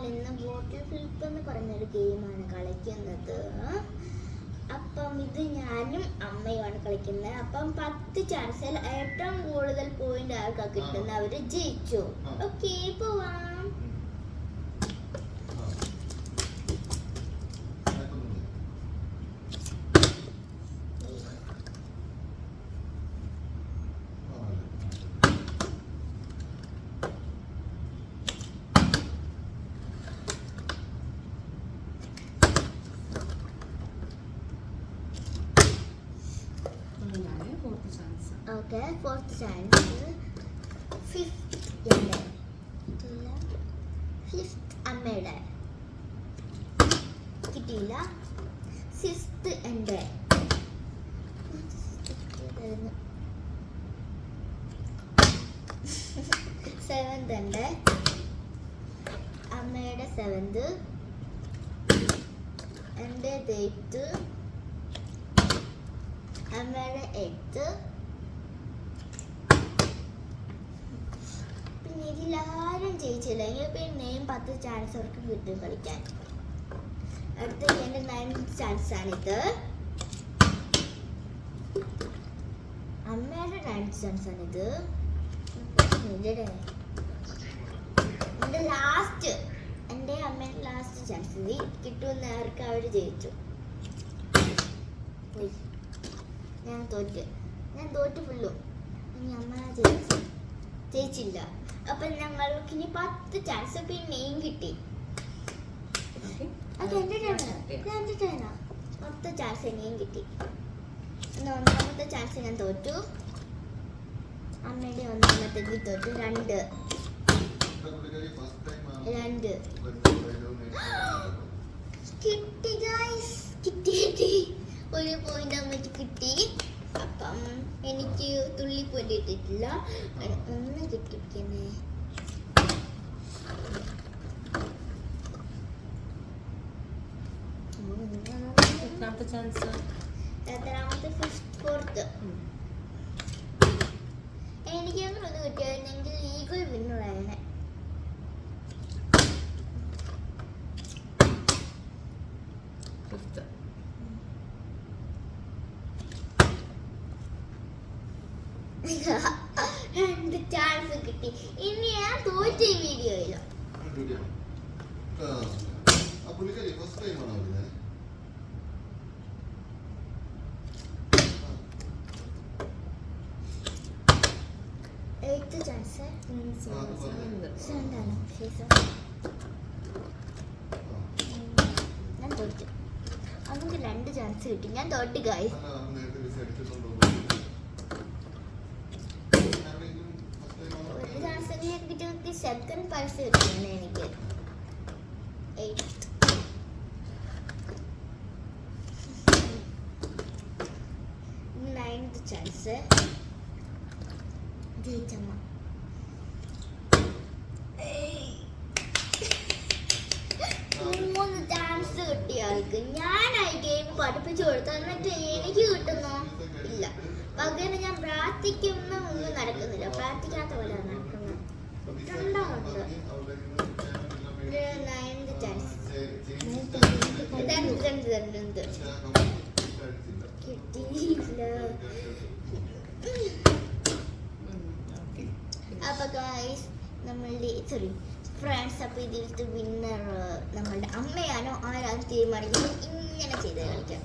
ഞാൻ ഇന്ന് ബോട്ടിൽ ഫ്ലിപ്പ് എന്ന് പറഞ്ഞൊരു ഗെയിമാണ് കളിക്കുന്നത്. അപ്പം ഇത് ഞാനും അമ്മയുമാണ് കളിക്കുന്നത്. അപ്പം 10 ചാൻസിൽ ഏറ്റവും കൂടുതൽ പോയിന്റ് ആർക്കാ കിട്ടുന്ന അവര് ജയിച്ചു. ഓക്കെ, പോവാം. Okay, 4th chance. 5th എൻ്റെ 5th അമ്മയുടെ കിട്ടിയില്ല. 6th എൻ്റെ 7th എൻ്റെ അമ്മയുടെ 7th എൻ്റെ 8th അമ്മയുടെ 8th. പിന്നെ ഇതിലാരും ജയിച്ചില്ലെങ്കിൽ പിന്നെയും 10 ചാൻസ് അവർക്ക് കിട്ടും കളിക്കാൻ. അടുത്ത എൻ്റെ 9th ചാൻസ് ആണിത്. അമ്മയുടെ 9th ചാൻസ് ആണിത്. എൻ്റെ ലാസ്റ്റ്, എൻ്റെ അമ്മയുടെ ലാസ്റ്റ് ചാൻസ്. ഇത് കിട്ടുമെന്ന് അവർക്ക് അവർ ജയിച്ചു. ഞാൻ തോറ്റ് ഫുള്ളും. ഇനി അമ്മ ജയിച്ചില്ല. അപ്പൊ ഞങ്ങൾക്ക് ഇനി 10 ചാൻസ് പിന്നെയും കിട്ടി. അത് എന്റെ ടേണാ. 10 ചാൻസ് ഇനിയും കിട്ടി. 1ാമത്തെ ചാൻസ് ഞാൻ തോറ്റു. അമ്മയുടെ 1ാമത്തേക്ക് തോറ്റു. 2 കിട്ടി ഗൈസ്, കിട്ടി. ഒരു പോയിന്റ് അമ്മയ്ക്ക് കിട്ടി. അപ്പം എനിക്ക് തുള്ളി പോയിട്ട് ഇട്ടിട്ടില്ല. ഒന്ന് കിട്ടിയിരിക്കുന്നേ. എത്രാമത്തെ ചാൻസ്? 4th. എനിക്ക് അങ്ങനെ ഒന്ന് കിട്ടിയായിരുന്നെങ്കിൽ ഈഗിൾ വിന്നറാണ്. രണ്ട് ചാൻസ് കിട്ടി. ഇനി ഞാൻ തോറ്റ വീഡിയോയില്ല. ചാൻസ് ഞാൻ തോറ്റു. നമുക്ക് 2 ചാൻസ് കിട്ടി. ഞാൻ തോറ്റ് ഗൈസ്. സെക്കൻഡ് പൈസ കിട്ടുന്നു എനിക്ക്. 8th. ninth chance ജയിച്ചമ്മ. 3 ചാൻസ് കിട്ടിയ ആൾക്ക് ഞാനായി ഗെയിം പഠിപ്പിച്ചു കൊടുത്തു. എന്നിട്ട് എനിക്ക് കിട്ടുന്നോ ഇല്ല. പകരം ഞാൻ പ്രാർത്ഥിക്കുന്ന ഒന്നും നടക്കുന്നില്ല. പ്രാർത്ഥിക്കാത്ത പോലെ നടക്കുന്നത്. 9th ചാൻസ് കിട്ടിയില്ല. അപ്പൊ ഗൈസ് നമ്മളുടെ ഫ്രണ്ട്സ്, അപ്പൊ ഇതിലത്തെ വിന്നർ നമ്മളുടെ അമ്മയാണോ ആരാണ് തീരുമാനിക്കുന്നത്. ഇങ്ങനെ ചെയ്ത് കളിക്കാം.